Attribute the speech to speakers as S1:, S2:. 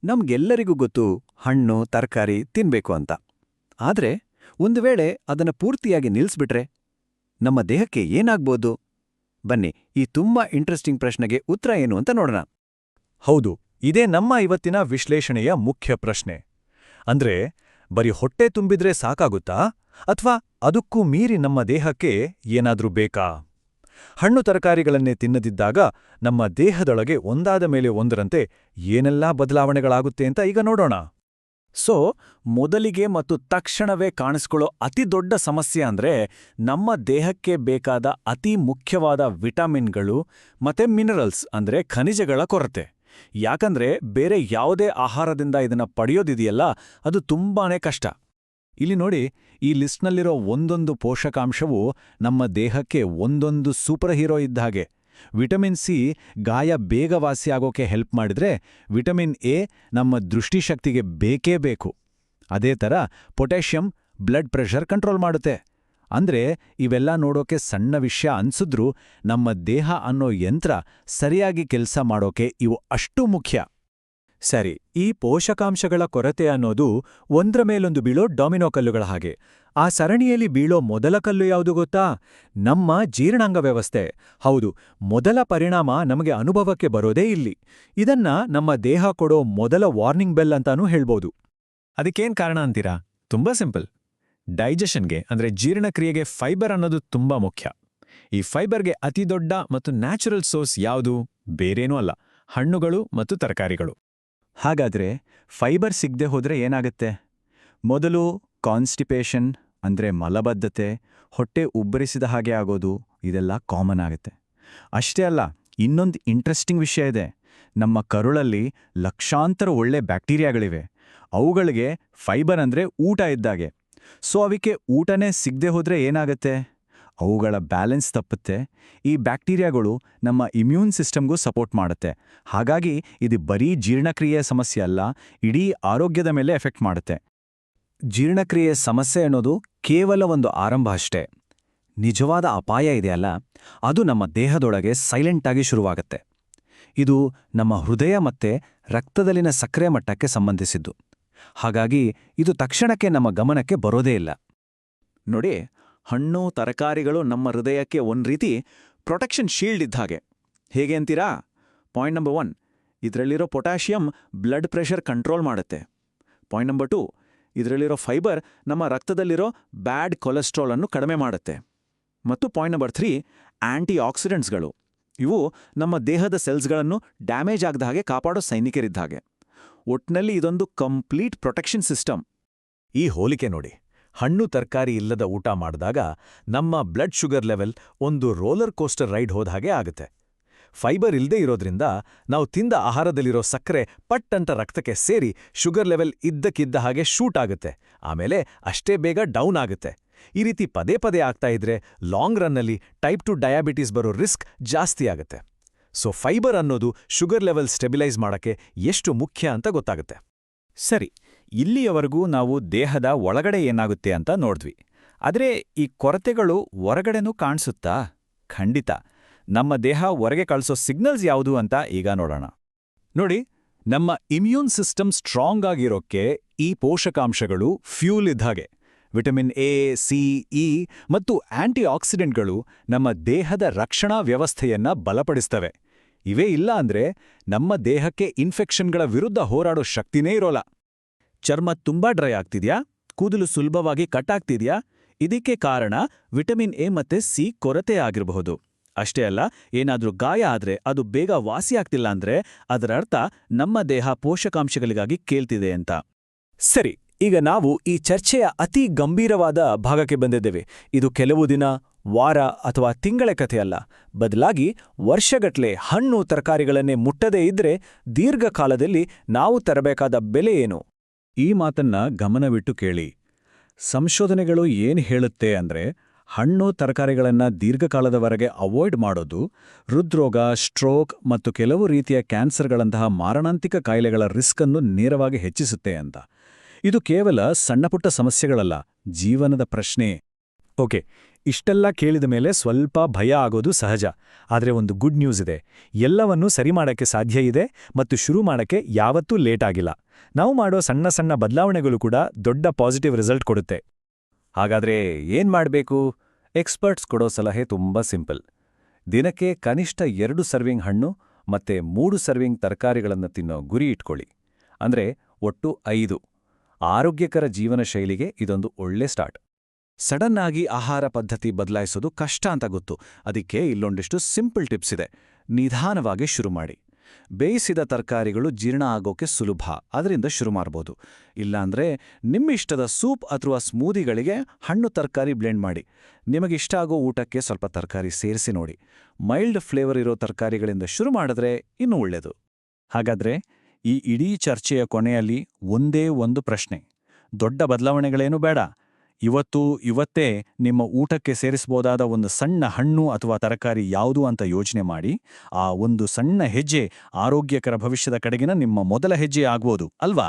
S1: ನಮ್ಗೆಲ್ಲರಿಗೂ ಗೊತ್ತು ಹಣ್ಣು ತರಕಾರಿ ತಿನ್ಬೇಕು ಅಂತ. ಆದ್ರೆ ಒಂದು ವೇಳೆ ಅದನ್ನ ಪೂರ್ತಿಯಾಗಿ ನಿಲ್ಸ್ಬಿಟ್ರೆ ನಮ್ಮ ದೇಹಕ್ಕೆ ಏನಾಗ್ಬೋದು? ಬನ್ನಿ, ಈ ತುಂಬಾ ಇಂಟ್ರೆಸ್ಟಿಂಗ್ ಪ್ರಶ್ನೆಗೆ ಉತ್ತರ ಏನು ಅಂತ ನೋಡೋಣ.
S2: ಹೌದು, ಇದೇ ನಮ್ಮ ಇವತ್ತಿನ ವಿಶ್ಲೇಷಣೆಯ ಮುಖ್ಯ ಪ್ರಶ್ನೆ. ಅಂದ್ರೆ, ಬರೀ ಹೊಟ್ಟೆ ತುಂಬಿದ್ರೆ ಸಾಕಾಗುತ್ತಾ ಅಥವಾ ಅದಕ್ಕೂ ಮೀರಿ ನಮ್ಮ ದೇಹಕ್ಕೆ ಏನಾದ್ರೂ ಬೇಕಾ? ಹಣ್ಣು ತರಕಾರಿಗಳನ್ನೇ ತಿನ್ನದಿದ್ದಾಗ ನಮ್ಮ ದೇಹದೊಳಗೆ ಒಂದಾದ ಮೇಲೆ ಒಂದರಂತೆ ಏನೆಲ್ಲಾ ಬದಲಾವಣೆಗಳಾಗುತ್ತೆ ಅಂತ ಈಗ ನೋಡೋಣ.
S1: ಸೊ ಮೊದಲಿಗೆ ಮತ್ತು ತಕ್ಷಣವೇ ಕಾಣಿಸ್ಕೊಳ್ಳೋ ಅತಿ ದೊಡ್ಡ ಸಮಸ್ಯೆ ಅಂದ್ರೆ ನಮ್ಮ ದೇಹಕ್ಕೆ ಬೇಕಾದ ಅತಿ ಮುಖ್ಯವಾದ ವಿಟಮಿನ್ಗಳು ಮತ್ತೆ ಮಿನರಲ್ಸ್ ಅಂದ್ರೆ ಖನಿಜಗಳ ಕೊರತೆ. ಯಾಕಂದ್ರೆ ಬೇರೆ ಯಾವುದೇ ಆಹಾರದಿಂದ ಇದನ್ನ ಪಡೆಯೋದಿದೆಯಲ್ಲ, ಅದು ತುಂಬಾನೇ ಕಷ್ಟ. ಇಲ್ಲಿ ನೋಡಿ, ಈ ಲಿಸ್ಟ್ನಲ್ಲಿರೋ ಒಂದೊಂದು ಪೋಷಕಾಂಶವೂ ನಮ್ಮ ದೇಹಕ್ಕೆ ಒಂದೊಂದು ಸೂಪರ್ ಹೀರೋ ಇದ್ದ ಹಾಗೆ. ವಿಟಮಿನ್ ಸಿ ಗಾಯ ಬೇಗ ವಾಸಿಯಾಗೋಕೆ ಹೆಲ್ಪ್ ಮಾಡಿದ್ರೆ, ವಿಟಮಿನ್ ಎ ನಮ್ಮ ದೃಷ್ಟಿಶಕ್ತಿಗೆ ಬೇಕೇ ಬೇಕು. ಅದೇ ಥರ ಪೊಟ್ಯಾಷಿಯಂ ಬ್ಲಡ್ ಪ್ರೆಷರ್ ಕಂಟ್ರೋಲ್ ಮಾಡುತ್ತೆ. ಅಂದ್ರೆ ಇವೆಲ್ಲ ನೋಡೋಕೆ ಸಣ್ಣ ವಿಷಯ ಅನ್ಸಿದ್ರೂ ನಮ್ಮ ದೇಹ ಅನ್ನೋ ಯಂತ್ರ ಸರಿಯಾಗಿ ಕೆಲಸ ಮಾಡೋಕೆ ಇವು ಅಷ್ಟೂ ಮುಖ್ಯ.
S2: ಸರಿ, ಈ ಪೋಷಕಾಂಶಗಳ ಕೊರತೆ ಅನ್ನೋದು ಒಂದ್ರ ಮೇಲೊಂದು ಬೀಳೋ ಡಾಮಿನೋ ಕಲ್ಲುಗಳ ಹಾಗೆ. ಆ ಸರಣಿಯಲ್ಲಿ ಬೀಳೋ ಮೊದಲ ಕಲ್ಲು ಯಾವುದು ಗೊತ್ತಾ? ನಮ್ಮ ಜೀರ್ಣಾಂಗ ವ್ಯವಸ್ಥೆ. ಹೌದು, ಮೊದಲ ಪರಿಣಾಮ ನಮಗೆ ಅನುಭವಕ್ಕೆ ಬರೋದೇ ಇಲ್ಲಿ. ಇದನ್ನ ನಮ್ಮ ದೇಹ ಕೊಡೋ ಮೊದಲ ವಾರ್ನಿಂಗ್ ಬೆಲ್ ಅಂತಾನೂ ಹೇಳ್ಬೋದು. ಅದಕ್ಕೇನ್ ಕಾರಣ ಅಂತೀರಾ? ತುಂಬಾ ಸಿಂಪಲ್. ಡೈಜೆಷನ್ಗೆ ಅಂದ್ರೆ ಜೀರ್ಣಕ್ರಿಯೆಗೆ ಫೈಬರ್ ಅನ್ನೋದು ತುಂಬಾ ಮುಖ್ಯ. ಈ ಫೈಬರ್ಗೆ ಅತಿ ದೊಡ್ಡ ಮತ್ತು ನ್ಯಾಚುರಲ್ ಸೋರ್ಸ್ ಯಾವುದು? ಬೇರೇನೂ ಅಲ್ಲ, ಹಣ್ಣುಗಳು ಮತ್ತು ತರಕಾರಿಗಳು.
S1: ಹಾಗಾದ್ರೆ ಫೈಬರ್ ಸಿಗದೆ ಹೋದ್ರೆ ಏನಾಗುತ್ತೆ? ಮೊದಲು ಕಾನ್ಸ್ಟಿಪೇಷನ್ ಅಂದ್ರೆ ಮಲಬದ್ಧತೆ, ಹೊಟ್ಟೆ ಉಬ್ಬರಿಸಿದ ಹಾಗೆ ಆಗೋದು, ಇದೆಲ್ಲ ಕಾಮನ್ ಆಗುತ್ತೆ. ಅಷ್ಟೇ ಅಲ್ಲ, ಇನ್ನೊಂದು ಇಂಟ್ರೆಸ್ಟಿಂಗ್ ವಿಷಯ ಇದೆ. ನಮ್ಮ ಕರುಳಲ್ಲಿ ಲಕ್ಷಾಂತರ ಒಳ್ಳೆ ಬ್ಯಾಕ್ಟೀರಿಯಾಗಳಿವೆ. ಅವುಗಳಿಗೆ ಫೈಬರ್ ಅಂದ್ರೆ ಊಟ ಇದ್ದಾಗೆ. ಸೊ ಅವಕ್ಕೆ ಊಟನೇ ಸಿಗದೆ ಹೋದ್ರೆ ಏನಾಗುತ್ತೆ? ಅವುಗಳ ಬ್ಯಾಲೆನ್ಸ್ ತಪ್ಪುತ್ತೆ. ಈ ಬ್ಯಾಕ್ಟೀರಿಯಾಗಳು ನಮ್ಮ ಇಮ್ಯೂನ್ ಸಿಸ್ಟಮ್ಗೂ ಸಪೋರ್ಟ್ ಮಾಡುತ್ತೆ. ಹಾಗಾಗಿ ಇದು ಬರೀ ಜೀರ್ಣಕ್ರಿಯೆಯ ಸಮಸ್ಯೆ ಅಲ್ಲ, ಇಡೀ ಆರೋಗ್ಯದ ಮೇಲೆ ಎಫೆಕ್ಟ್ ಮಾಡುತ್ತೆ. ಜೀರ್ಣಕ್ರಿಯೆ ಸಮಸ್ಯೆ ಅನ್ನೋದು ಕೇವಲ ಒಂದು ಆರಂಭ ಅಷ್ಟೇ. ನಿಜವಾದ ಅಪಾಯ ಇದೆಯಲ್ಲ, ಅದು ನಮ್ಮ ದೇಹದೊಳಗೆ ಸೈಲೆಂಟಾಗಿ ಶುರುವಾಗುತ್ತೆ. ಇದು ನಮ್ಮ ಹೃದಯ ಮತ್ತೆ ರಕ್ತದಲ್ಲಿನ ಸಕ್ಕರೆ ಮಟ್ಟಕ್ಕೆ ಸಂಬಂಧಿಸಿದ್ದು. ಹಾಗಾಗಿ ಇದು ತಕ್ಷಣಕ್ಕೆ ನಮ್ಮ ಗಮನಕ್ಕೆ ಬರೋದೇ ಇಲ್ಲ. ನೋಡಿ, ಹಣ್ಣು ತರಕಾರಿಗಳು ನಮ್ಮ ಹೃದಯಕ್ಕೆ ಒಂದು ರೀತಿ ಪ್ರೊಟೆಕ್ಷನ್ ಶೀಲ್ಡ್ ಇದ್ದ ಹಾಗೆ. ಹೇಗೆ ಅಂತೀರಾ? ಪಾಯಿಂಟ್ ನಂಬರ್ 1, ಇದರಲ್ಲಿರೋ ಪೊಟ್ಯಾಷಿಯಂ ಬ್ಲಡ್ ಪ್ರೆಷರ್ ಕಂಟ್ರೋಲ್ ಮಾಡುತ್ತೆ. ಪಾಯಿಂಟ್ ನಂಬರ್ 2, ಇದರಲ್ಲಿರೋ ಫೈಬರ್ ನಮ್ಮ ರಕ್ತದಲ್ಲಿರೋ ಬ್ಯಾಡ್ ಕೊಲೆಸ್ಟ್ರಾಲ್ ಅನ್ನು ಕಡಿಮೆ ಮಾಡುತ್ತೆ. ಮತ್ತು ಪಾಯಿಂಟ್ ನಂಬರ್ 3, ಆಂಟಿ ಆಕ್ಸಿಡೆಂಟ್ಸ್ಗಳು. ಇವು ನಮ್ಮ ದೇಹದ ಸೆಲ್ಸ್ಗಳನ್ನು ಡ್ಯಾಮೇಜ್ ಆಗದ ಹಾಗೆ ಕಾಪಾಡೋ ಸೈನಿಕರಿದ್ದ ಹಾಗೆ. ಒಟ್ನಲ್ಲಿ ಇದೊಂದು ಕಂಪ್ಲೀಟ್ ಪ್ರೊಟೆಕ್ಷನ್ ಸಿಸ್ಟಮ್.
S2: ಈ ಹೋಲಿಕೆ ನೋಡಿ, ಹಣ್ಣು ತರಕಾರಿ ಇಲ್ಲದ ಊಟ ಮಾಡಿದಾಗ ನಮ್ಮ ಬ್ಲಡ್ ಶುಗರ್ ಲೆವೆಲ್ ಒಂದು ರೋಲರ್ ಕೋಸ್ಟರ್ ರೈಡ್ ಹೋದ ಹಾಗೆ ಆಗುತ್ತೆ. ಫೈಬರ್ ಇಲ್ಲದೆ ಇರೋದ್ರಿಂದ ನಾವು ತಿಂದ ಆಹಾರದಲ್ಲಿರೋ ಸಕ್ಕರೆ ಪಟ್ಟಂತ ರಕ್ತಕ್ಕೆ ಸೇರಿ ಶುಗರ್ ಲೆವೆಲ್ ಇದ್ದಕ್ಕಿದ್ದ ಹಾಗೆ ಶೂಟ್ ಆಗುತ್ತೆ. ಆಮೇಲೆ ಅಷ್ಟೇ ಬೇಗ ಡೌನ್ ಆಗುತ್ತೆ. ಈ ರೀತಿ ಪದೇ ಪದೇ ಆಗ್ತಾ ಇದ್ರೆ ಲಾಂಗ್ ರನ್ನಲ್ಲಿ ಟೈಪ್ 2 ಡಯಾಬಿಟೀಸ್ ಬರೋ ರಿಸ್ಕ್ ಜಾಸ್ತಿ ಆಗುತ್ತೆ. ಸೊ ಫೈಬರ್ ಅನ್ನೋದು ಶುಗರ್ ಲೆವೆಲ್ ಸ್ಟೆಬಿಲೈಸ್ ಮಾಡಕ್ಕೆ ಎಷ್ಟು ಮುಖ್ಯ ಅಂತ ಗೊತ್ತಾಗುತ್ತೆ.
S1: ಸರಿ, ಇಲ್ಲಿಯವರೆಗೂ ನಾವು ದೇಹದ ಒಳಗಡೆ ಏನಾಗುತ್ತೆ ಅಂತ ನೋಡಿದ್ವಿ. ಆದರೆ ಈ ಕೊರತೆಗಳು ಹೊರಗಡೆನೂ ಕಾಣಿಸುತ್ತಾ? ಖಂಡಿತ. ನಮ್ಮ ದೇಹ ಹೊರಗೆ ಕಳಿಸೋ ಸಿಗ್ನಲ್ಸ್ ಯಾವುದು ಅಂತ ಈಗ ನೋಡೋಣ. ನೋಡಿ, ನಮ್ಮ ಇಮ್ಯೂನ್ ಸಿಸ್ಟಮ್ ಸ್ಟ್ರಾಂಗ್ ಆಗಿರೋಕ್ಕೆ ಈ ಪೋಷಕಾಂಶಗಳು ಫ್ಯೂಲ್ ಇದ್ದ ಹಾಗೆ. ವಿಟಮಿನ್ ಎ, ಸಿ, ಇ ಮತ್ತು ಆಂಟಿ ಆಕ್ಸಿಡೆಂಟ್ಗಳು ನಮ್ಮ ದೇಹದ ರಕ್ಷಣಾ ವ್ಯವಸ್ಥೆಯನ್ನ ಬಲಪಡಿಸ್ತವೆ. ಇವೇ ಇಲ್ಲ ಅಂದ್ರೆ ನಮ್ಮ ದೇಹಕ್ಕೆ ಇನ್ಫೆಕ್ಷನ್ಗಳ ವಿರುದ್ಧ ಹೋರಾಡೋ ಶಕ್ತಿನೇ ಇರೋಲ್ಲ. ಚರ್ಮ ತುಂಬಾ ಡ್ರೈ ಆಗ್ತಿದ್ಯಾ? ಕೂದಲು ಸುಲಭವಾಗಿ ಕಟ್ ಆಗ್ತಿದ್ಯಾ? ಇದಕ್ಕೆ ಕಾರಣ ವಿಟಮಿನ್ ಎ ಮತ್ತೆ ಸಿ ಕೊರತೆ ಆಗಿರಬಹುದು. ಅಷ್ಟೇ ಅಲ್ಲ, ಏನಾದ್ರೂ ಗಾಯ ಆದ್ರೆ ಅದು ಬೇಗ ವಾಸಿಯಾಗ್ತಿಲ್ಲ ಅಂದ್ರೆ ಅದರ ಅರ್ಥ ನಮ್ಮ ದೇಹ ಪೋಷಕಾಂಶಗಳಿಗಾಗಿ ಕೇಳ್ತಿದೆ ಅಂತ. ಸರಿ, ಈಗ ನಾವು ಈ ಚರ್ಚೆಯ ಅತಿ ಗಂಭೀರವಾದ ಭಾಗಕ್ಕೆ ಬಂದಿದ್ದೇವೆ. ಇದು ಕೆಲವು ದಿನ, ವಾರ ಅಥವಾ ತಿಂಗಳ ಕಥೆಯಲ್ಲ. ಬದಲಾಗಿ ವರ್ಷಗಟ್ಲೆ ಹಣ್ಣು ತರಕಾರಿಗಳನ್ನೇ ಮುಟ್ಟದೇ ಇದ್ರೆ ದೀರ್ಘಕಾಲದಲ್ಲಿ ನಾವು ತರಬೇಕಾದ ಬೆಲೆ ಏನು? ಈ ಮಾತನ್ನ ಗಮನವಿಟ್ಟು ಕೇಳಿ. ಸಂಶೋಧನೆಗಳು ಏನ್ ಹೇಳುತ್ತೆ ಅಂದ್ರೆ, ಹಣ್ಣು ತರಕಾರಿಗಳನ್ನ ದೀರ್ಘಕಾಲದವರೆಗೆ ಅವಾಯ್ಡ್ ಮಾಡೋದು ಹೃದ್ರೋಗ, ಸ್ಟ್ರೋಕ್ ಮತ್ತು ಕೆಲವು ರೀತಿಯ ಕ್ಯಾನ್ಸರ್ಗಳಂತಹ ಮಾರಣಾಂತಿಕ ಕಾಯಿಲೆಗಳ ರಿಸ್ಕ್ ಅನ್ನು ನೇರವಾಗಿ ಹೆಚ್ಚಿಸುತ್ತೆ ಅಂತ. ಇದು ಕೇವಲ ಸಣ್ಣಪುಟ್ಟ ಸಮಸ್ಯೆಗಳಲ್ಲ, ಜೀವನದ ಪ್ರಶ್ನೆ. ಓಕೆ,
S2: ಇಷ್ಟೆಲ್ಲ ಕೇಳಿದ ಮೇಲೆ ಸ್ವಲ್ಪ ಭಯ ಆಗೋದು ಸಹಜ. ಆದರೆ ಒಂದು ಗುಡ್ ನ್ಯೂಸ್ ಇದೆ. ಎಲ್ಲವನ್ನೂ ಸರಿ ಮಾಡಕ್ಕೆ ಸಾಧ್ಯ ಇದೆ ಮತ್ತು ಶುರು ಮಾಡಕ್ಕೆ ಯಾವತ್ತೂ ಲೇಟ್ ಆಗಿಲ್ಲ. ನಾವು ಮಾಡೋ ಸಣ್ಣ ಸಣ್ಣ ಬದಲಾವಣೆಗಳು ಕೂಡ ದೊಡ್ಡ ಪಾಸಿಟಿವ್ ರಿಸಲ್ಟ್ ಕೊಡುತ್ತೆ.
S3: ಹಾಗಾದ್ರೆ ಏನ್ ಮಾಡ್ಬೇಕು? ಎಕ್ಸ್ಪರ್ಟ್ಸ್ ಕೊಡೋ ಸಲಹೆ ತುಂಬಾ ಸಿಂಪಲ್. ದಿನಕ್ಕೆ ಕನಿಷ್ಠ 2 ಸರ್ವಿಂಗ್ ಹಣ್ಣು ಮತ್ತೆ 3 ಸರ್ವಿಂಗ್ ತರಕಾರಿಗಳನ್ನು ತಿನ್ನೋ ಗುರಿ ಇಟ್ಕೊಳ್ಳಿ. ಅಂದ್ರೆ ಒಟ್ಟು 5. ಆರೋಗ್ಯಕರ ಜೀವನ ಶೈಲಿಗೆ ಇದೊಂದು ಒಳ್ಳೆ ಸ್ಟಾರ್ಟ್.
S1: ಸಡನ್ ಆಗಿ ಆಹಾರ ಪದ್ಧತಿ ಬದಲಾಯಿಸೋದು ಕಷ್ಟ ಅಂತ ಗೊತ್ತು. ಅದಕ್ಕೆ ಇಲ್ಲೊಂದಿಷ್ಟು ಸಿಂಪಲ್ ಟಿಪ್ಸ್ ಇದೆ. ನಿಧಾನವಾಗಿ ಶುರು ಮಾಡಿ. ಬೇಯಿಸಿದ ತರಕಾರಿಗಳು ಜೀರ್ಣ ಆಗೋಕೆ ಸುಲಭ, ಅದರಿಂದ ಶುರು ಮಾಡ್ಬೋದು. ಇಲ್ಲಾಂದ್ರೆ ನಿಮ್ಮಿಷ್ಟದ ಸೂಪ್ ಅಥವಾ ಸ್ಮೂದಿಗಳಿಗೆ ಹಣ್ಣು ತರಕಾರಿ ಬ್ಲೆಂಡ್ ಮಾಡಿ. ನಿಮಗಿಷ್ಟ ಆಗೋ ಊಟಕ್ಕೆ ಸ್ವಲ್ಪ ತರಕಾರಿ ಸೇರಿಸಿ ನೋಡಿ. ಮೈಲ್ಡ್ ಫ್ಲೇವರ್ ಇರೋ ತರಕಾರಿಗಳಿಂದ ಶುರು ಮಾಡಿದ್ರೆ ಇನ್ನೂ ಒಳ್ಳೆಯದು. ಹಾಗಾದ್ರೆ ಈ ಇಡೀ ಚರ್ಚೆಯ ಕೊನೆಯಲ್ಲಿ ಒಂದೇ ಒಂದು ಪ್ರಶ್ನೆ. ದೊಡ್ಡ ಬದಲಾವಣೆಗಳೇನೂ ಬೇಡ. ಇವತ್ತೇ ನಿಮ್ಮ ಊಟಕ್ಕೆ ಸೇರಿಸಬಹುದಾದ ಒಂದು ಸಣ್ಣ ಹಣ್ಣು ಅಥವಾ ತರಕಾರಿ ಯಾವುದು ಅಂತ ಯೋಚನೆ ಮಾಡಿ. ಆ ಒಂದು ಸಣ್ಣ ಹೆಜ್ಜೆ ಆರೋಗ್ಯಕರ ಭವಿಷ್ಯದ ಕಡೆಗಿನ ನಿಮ್ಮ ಮೊದಲ ಹೆಜ್ಜೆ ಆಗ್ಬೋದು ಅಲ್ವಾ?